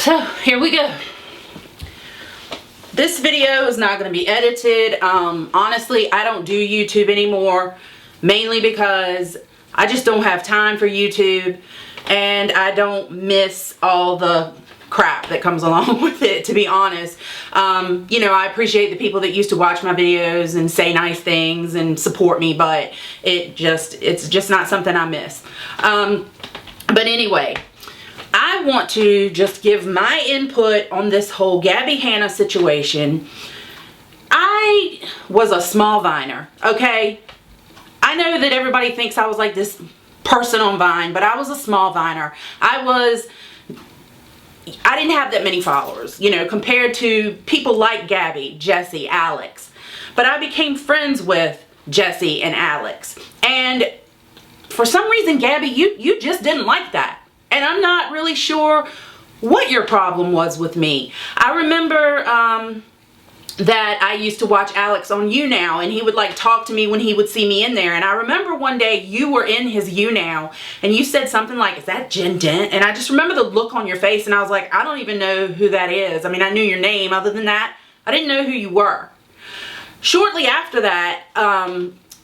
So here we go. This video is not going to be edited. Honestly, I don't do YouTube anymore, mainly because I just don't have time for YouTube, and I don't miss all the crap that comes along with it, to be honest. You know, I appreciate the people that used to watch my videos and say nice things and support me, but it's just not something I miss. But anyway, I want to just give my input on this whole Gabbie Hanna situation. I was a small Viner, okay? I know that everybody thinks I was like this person on Vine, but I was a small Viner. I didn't have that many followers, you know, compared to people like Gabbie, Jesse, Alex. But I became friends with Jesse and Alex. And for some reason, Gabbie, you just didn't like that. And I'm not really sure what your problem was with me. I remember that I used to watch Alex on YouNow, and he would like talk to me when he would see me in there. And I remember one day you were in his YouNow and you said something like, "Is that Jen Dent?" And I just remember the look on your face, and I was like, I don't even know who that is. I mean, I knew your name. Other than that, I didn't know who you were. Shortly after that,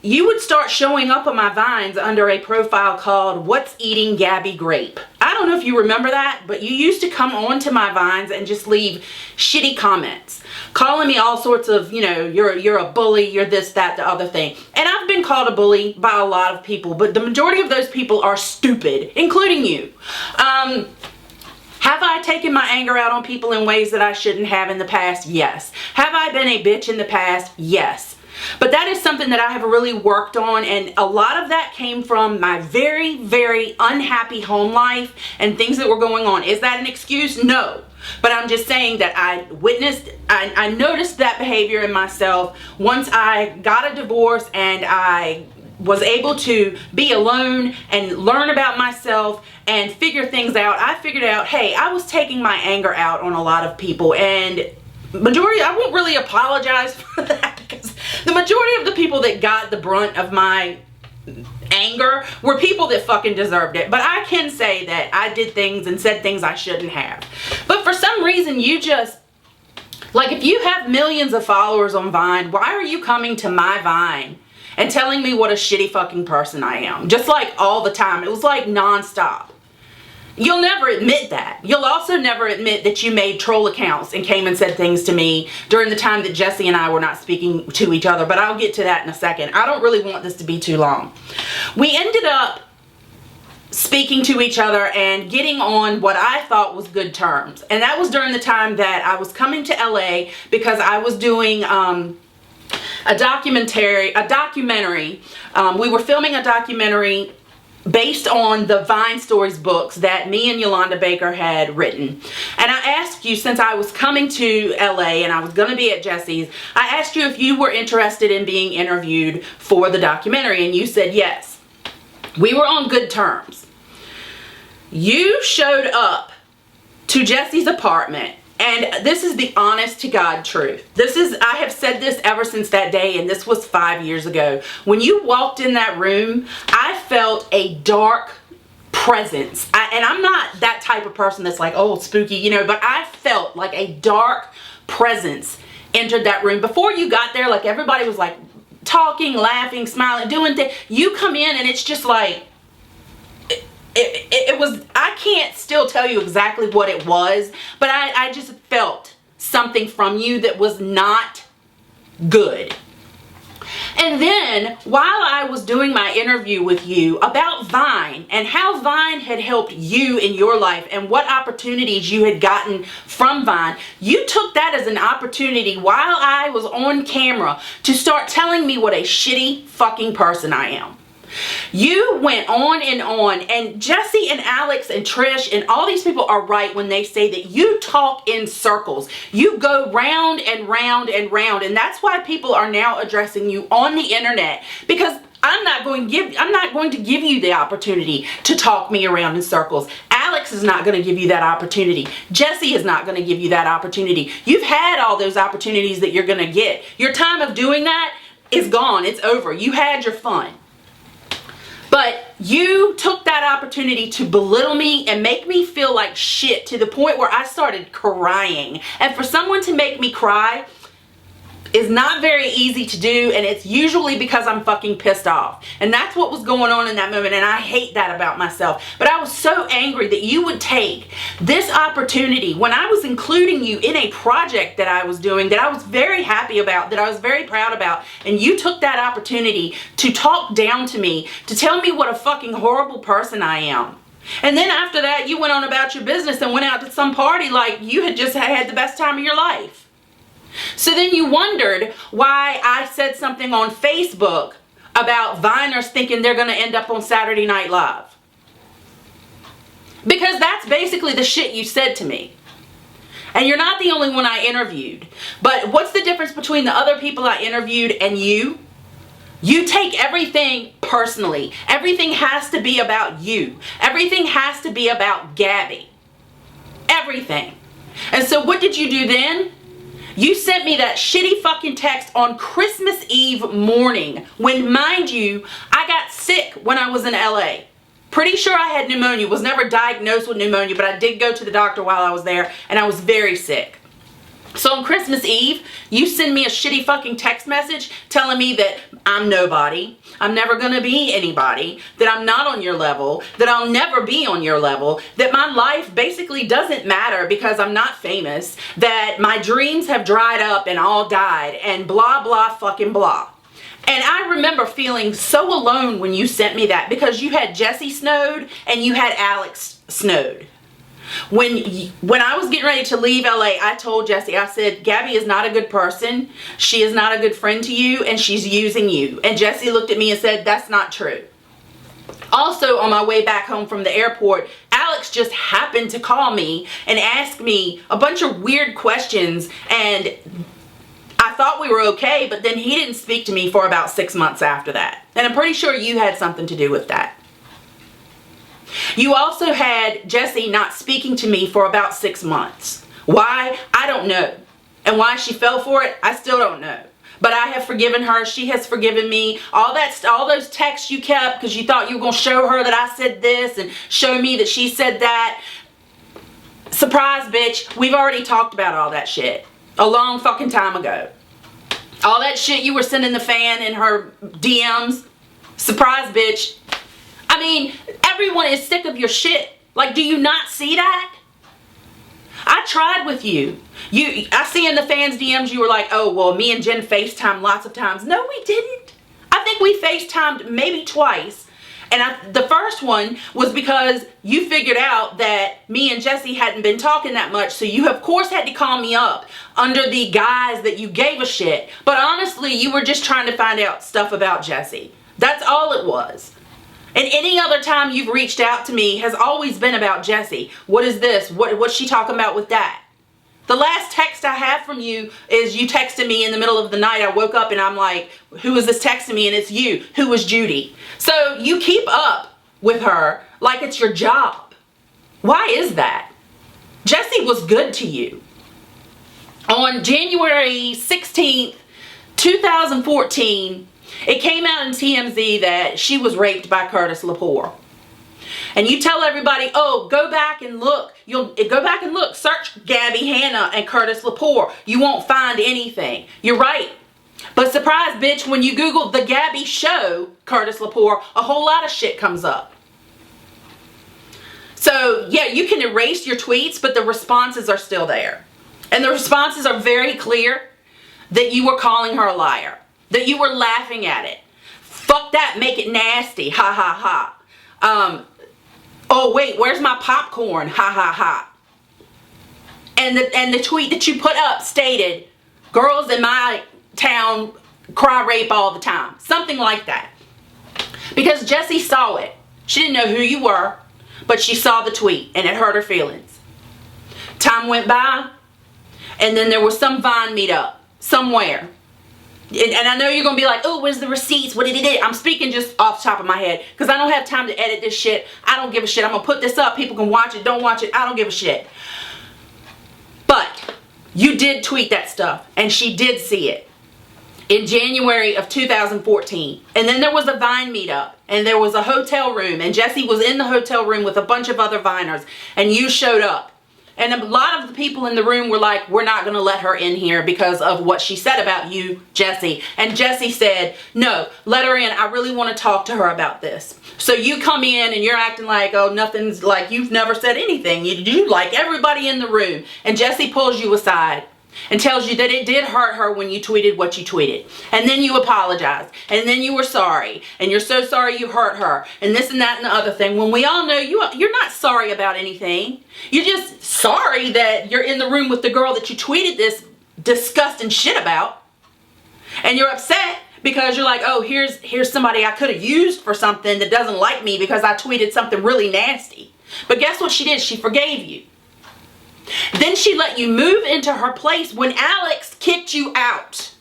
you would start showing up on my Vines under a profile called What's Eating Gabbie Grape. I don't know if you remember that, but you used to come onto my Vines and just leave shitty comments, calling me all sorts of, you know, you're a bully, you're this, that, the other thing. And I've been called a bully by a lot of people, but the majority of those people are stupid, including you. Have I taken my anger out on people in ways that I shouldn't have in the past? Yes. Have I been a bitch in the past? Yes. But that is something that I have really worked on, and a lot of that came from my very, very unhappy home life and things that were going on. Is that an excuse? No. But I'm just saying that I noticed that behavior in myself once I got a divorce and I was able to be alone and learn about myself and figure things out. I figured out, hey, I was taking my anger out on a lot of people, and majority, I won't really apologize for that, because the majority of the people that got the brunt of my anger were people that fucking deserved it. But I can say that I did things and said things I shouldn't have. But for some reason, you just, like, if you have millions of followers on Vine, why are you coming to my Vine and telling me what a shitty fucking person I am? Just like all the time. It was like nonstop. You'll never admit that. You'll also never admit that you made troll accounts and came and said things to me during the time that Jesse and I were not speaking to each other, but I'll get to that in a second. I don't really want this to be too long. We ended up speaking to each other and getting on what I thought was good terms. And that was during the time that I was coming to LA because I was doing a documentary. We were filming a documentary based on the Vine Stories books that me and Yolanda Baker had written. And I asked you, since I was coming to LA and I was going to be at Jesse's, I asked you if you were interested in being interviewed for the documentary, and you said yes. We were on good terms. You showed up to Jesse's apartment, and this is the honest to God truth. I have said this ever since that day, and this was 5 years ago. When you walked in that room, I felt a dark presence. And I'm not that type of person that's like, oh, spooky, you know, but I felt like a dark presence entered that room. Before you got there, like, everybody was like talking, laughing, smiling, doing things. You come in and it's just like, it was, I can't still tell you exactly what it was, but I just felt something from you that was not good. And then while I was doing my interview with you about Vine and how Vine had helped you in your life and what opportunities you had gotten from Vine, you took that as an opportunity while I was on camera to start telling me what a shitty fucking person I am. You went on, and Jesse and Alex and Trish and all these people are right when they say that you talk in circles. You go round and round and round, and that's why people are now addressing you on the internet, because I'm not going to give you the opportunity to talk me around in circles. Alex is not going to give you that opportunity. Jesse is not going to give you that opportunity. You've had all those opportunities that you're going to get. Your time of doing that is gone. It's over. You had your fun. But you took that opportunity to belittle me and make me feel like shit to the point where I started crying. And for someone to make me cry is not very easy to do, and it's usually because I'm fucking pissed off. And that's what was going on in that moment, and I hate that about myself. But I was so angry that you would take this opportunity when I was including you in a project that I was doing, that I was very happy about, that I was very proud about, and you took that opportunity to talk down to me, to tell me what a fucking horrible person I am. And then after that, you went on about your business and went out to some party like you had just had the best time of your life. So then you wondered why I said something on Facebook about Viners thinking they're going to end up on Saturday Night Live. Because that's basically the shit you said to me. And you're not the only one I interviewed. But what's the difference between the other people I interviewed and you? You take everything personally. Everything has to be about you. Everything has to be about Gabbie. Everything. And so what did you do then? You sent me that shitty fucking text on Christmas Eve morning when, mind you, I got sick when I was in LA. Pretty sure I had pneumonia. Was never diagnosed with pneumonia, but I did go to the doctor while I was there, and I was very sick. So on Christmas Eve, you send me a shitty fucking text message telling me that I'm nobody, I'm never gonna be anybody, that I'm not on your level, that I'll never be on your level, that my life basically doesn't matter because I'm not famous, that my dreams have dried up and all died, and blah blah fucking blah. And I remember feeling so alone when you sent me that, because you had Jesse snowed and you had Alex snowed. When I was getting ready to leave LA, I told Jesse, I said, Gabbie is not a good person. She is not a good friend to you, and she's using you. And Jesse looked at me and said, that's not true. Also, on my way back home from the airport, Alex just happened to call me and ask me a bunch of weird questions, and I thought we were okay, but then he didn't speak to me for about 6 months after that. And I'm pretty sure you had something to do with that. You also had Jessie not speaking to me for about 6 months. Why? I don't know. And why she fell for it, I still don't know. But I have forgiven her. She has forgiven me. All those texts you kept because you thought you were going to show her that I said this and show me that she said that. Surprise, bitch. We've already talked about all that shit a long fucking time ago. All that shit you were sending the fan in her DMs. Surprise, bitch. I mean, everyone is sick of your shit. Like, do you not see that? I tried with you. I see in the fans' DMs you were like, oh, well, me and Jen FaceTimed lots of times. No, we didn't. I think we FaceTimed maybe twice. And the first one was because you figured out that me and Jesse hadn't been talking that much. So you, of course, had to call me up under the guise that you gave a shit. But honestly, you were just trying to find out stuff about Jesse. That's all it was. And any other time you've reached out to me has always been about Jessie. What is this? What's she talking about with that? The last text I have from you is you texted me in the middle of the night. I woke up and I'm like, who is this texting me? And it's you. Who was Judy? So you keep up with her like it's your job. Why is that? Jessie was good to you. On January 16th, 2014, it came out in TMZ that she was raped by Curtis Lepore. And you tell everybody, oh, go back and look. You'll go back and look. Search Gabbie, Hanna, and Curtis Lepore. You won't find anything. You're right. But surprise, bitch, when you Google the Gabbie show, Curtis Lepore, a whole lot of shit comes up. So, yeah, you can erase your tweets, but the responses are still there. And the responses are very clear that you were calling her a liar. That you were laughing at it. Fuck that, make it nasty. Ha ha ha. Oh wait, where's my popcorn? Ha ha ha. And the tweet that you put up stated, girls in my town cry rape all the time. Something like that. Because Jessie saw it. She didn't know who you were, but she saw the tweet and it hurt her feelings. Time went by, and then there was some Vine meetup somewhere. And I know you're going to be like, oh, where's the receipts? What did it do? I'm speaking just off the top of my head because I don't have time to edit this shit. I don't give a shit. I'm going to put this up. People can watch it. Don't watch it. I don't give a shit. But you did tweet that stuff and she did see it. in January of 2014. And then there was a Vine meetup, and there was a hotel room, and Jessie was in the hotel room with a bunch of other Viners, and you showed up. And a lot of the people in the room were like, we're not going to let her in here because of what she said about you, Jessie. And Jessie said, no, let her in. I really want to talk to her about this. So you come in and you're acting like, oh, nothing's, like you've never said anything. You like everybody in the room. And Jessie pulls you aside and tells you that it did hurt her when you tweeted what you tweeted. And then you apologized. And then you were sorry. And you're so sorry you hurt her. And this and that and the other thing. When we all know you're not sorry about anything. You're just sorry that you're in the room with the girl that you tweeted this disgusting shit about. And you're upset because you're like, oh, here's somebody I could have used for something that doesn't like me because I tweeted something really nasty. But guess what she did? She forgave you. Then she let you move into her place when Alex kicked you out.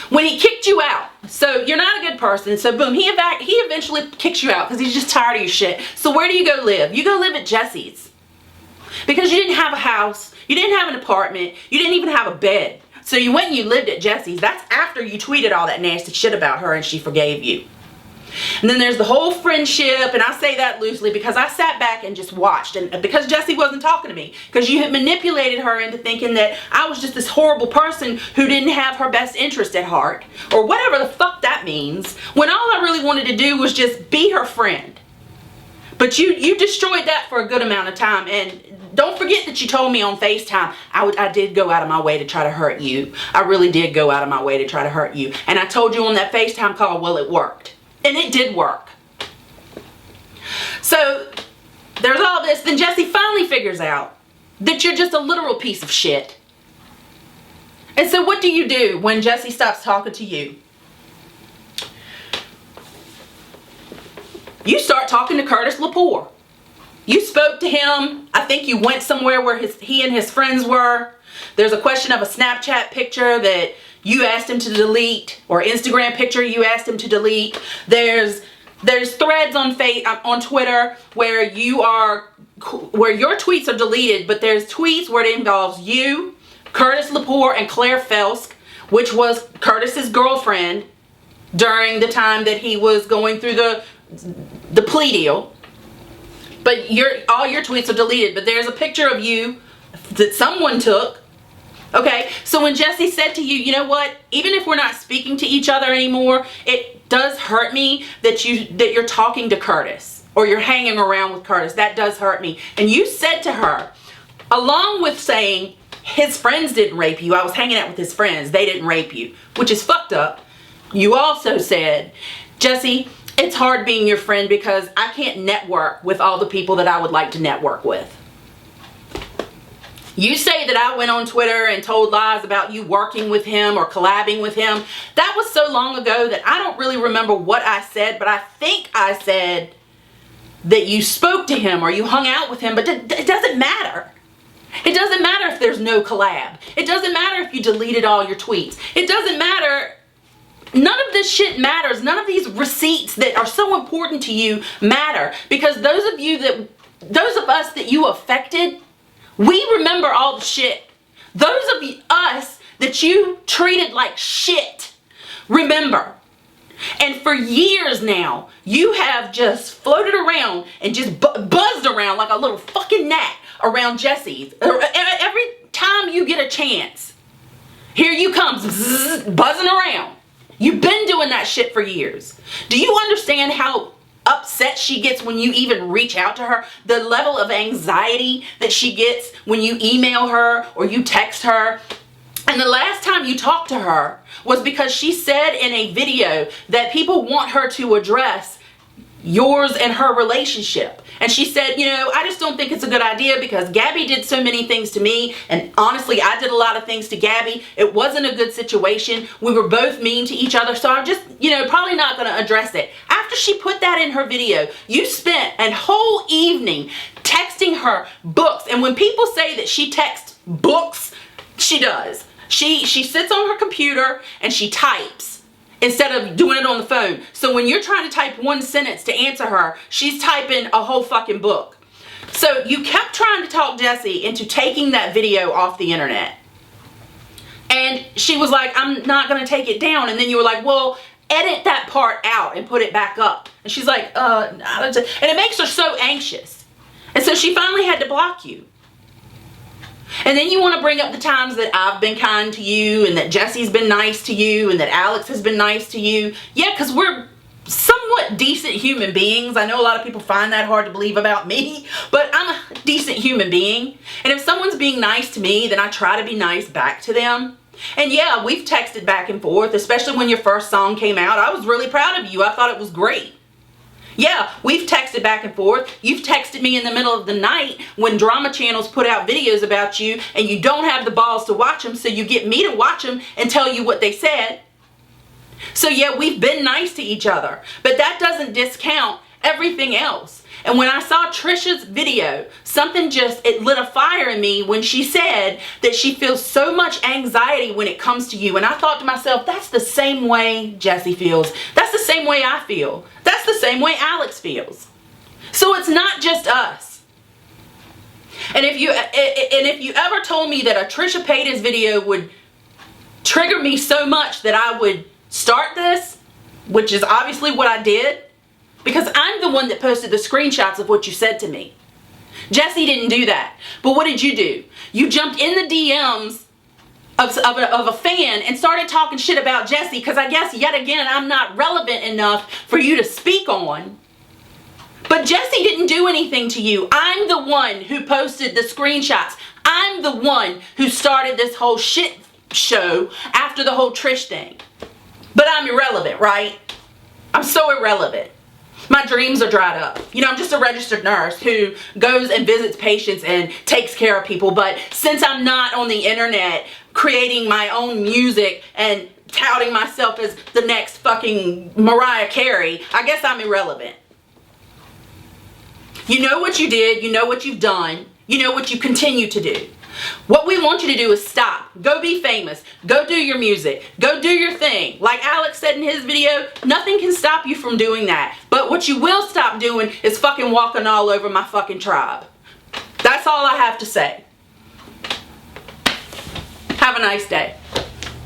When he kicked you out. So you're not a good person. So boom, he eventually kicks you out because he's just tired of your shit. So where do you go live? You go live at Jessie's. Because you didn't have a house. You didn't have an apartment. You didn't even have a bed. So you went and you lived at Jessie's. That's after you tweeted all that nasty shit about her and she forgave you. And then there's the whole friendship, and I say that loosely because I sat back and just watched, and because Jessie wasn't talking to me, because you had manipulated her into thinking that I was just this horrible person who didn't have her best interest at heart, or whatever the fuck that means, when all I really wanted to do was just be her friend. But you destroyed that for a good amount of time, and don't forget that you told me on FaceTime, I did go out of my way to try to hurt you. I really did go out of my way to try to hurt you. And I told you on that FaceTime call, well, it worked. And it did work. So there's all this. Then Jessie finally figures out that you're just a literal piece of shit. And so what do you do when Jessie stops talking to you? You start talking to Curtis Lepore. You spoke to him. I think you went somewhere where he and his friends were. There's a question of a Snapchat picture that you asked him to delete, or Instagram picture you asked him to delete. There's threads on Twitter where your tweets are deleted, but there's tweets where it involves you, Curtis Lepore, and Claire Felsk, which was Curtis's girlfriend during the time that he was going through the plea deal. But all your tweets are deleted, but there's a picture of you that someone took. Okay, so when Jessie said to you, you know what, even if we're not speaking to each other anymore, it does hurt me that you're talking to Curtis, or you're hanging around with Curtis. That does hurt me. And you said to her, along with saying his friends didn't rape you, I was hanging out with his friends, they didn't rape you, which is fucked up. You also said, Jessie, it's hard being your friend because I can't network with all the people that I would like to network with. You say that I went on Twitter and told lies about you working with him or collabing with him. That was so long ago that I don't really remember what I said, but I think I said that you spoke to him or you hung out with him, but it doesn't matter. It doesn't matter if there's no collab. It doesn't matter if you deleted all your tweets. It doesn't matter. None of this shit matters. None of these receipts that are so important to you matter, because those of us that you affected, we remember all the shit. Those of us that you treated like shit, remember. And for years now, you have just floated around and just buzzed around like a little fucking gnat around Jessie's. Every time you get a chance, here you come, buzzing around. You've been doing that shit for years. Do you understand how upset she gets when you even reach out to her? The level of anxiety that she gets when you email her or you text her. And the last time you talked to her was because she said in a video that people want her to address yours and her relationship. And she said, you know, I just don't think it's a good idea because Gabbie did so many things to me. And honestly, I did a lot of things to Gabbie. It wasn't a good situation. We were both mean to each other. So I'm just, you know, probably not going to address it. After she put that in her video, you spent a whole evening texting her books. And when people say that she texts books, she does. She sits on her computer and she types instead of doing it on the phone. So when you're trying to type one sentence to answer her, she's typing a whole fucking book. So you kept trying to talk Jessie into taking that video off the internet. And she was like, I'm not going to take it down. And then you were like, well, edit that part out and put it back up. And she's like, and it makes her so anxious. And so she finally had to block you. And then you want to bring up the times that I've been kind to you and that Jesse's been nice to you and that Alex has been nice to you. Yeah, because we're somewhat decent human beings. I know a lot of people find that hard to believe about me, but I'm a decent human being. And if someone's being nice to me, then I try to be nice back to them. And yeah, we've texted back and forth, especially when your first song came out. I was really proud of you. I thought it was great. Yeah, we've texted back and forth. You've texted me in the middle of the night when drama channels put out videos about you and you don't have the balls to watch them, so you get me to watch them and tell you what they said. So yeah, we've been nice to each other, but that doesn't discount everything else. And when I saw Trisha's video, it lit a fire in me when she said that she feels so much anxiety when it comes to you. And I thought to myself, that's the same way Jesse feels. That's the same way I feel. That's the same way Alex feels. So it's not just us. And if you ever told me that a Trisha Paytas video would trigger me so much that I would start this, which is obviously what I did, because I'm the one that posted the screenshots of what you said to me. Jesse didn't do that. But what did you do? You jumped in the DMs of a fan and started talking shit about Jesse, because I guess yet again I'm not relevant enough for you to speak on. But Jesse didn't do anything to you. I'm the one who posted the screenshots. I'm the one who started this whole shit show after the whole Trish thing. But I'm irrelevant, right? I'm so irrelevant. My dreams are dried up. You know, I'm just a registered nurse who goes and visits patients and takes care of people. But since I'm not on the internet creating my own music and touting myself as the next fucking Mariah Carey, I guess I'm irrelevant. You know what you did. You know what you've done. You know what you continue to do. What we want you to do is stop. Go be famous. Go do your music. Go do your thing. Like Alex said in his video, nothing can stop you from doing that. But what you will stop doing is fucking walking all over my fucking tribe. That's all I have to say. Have a nice day.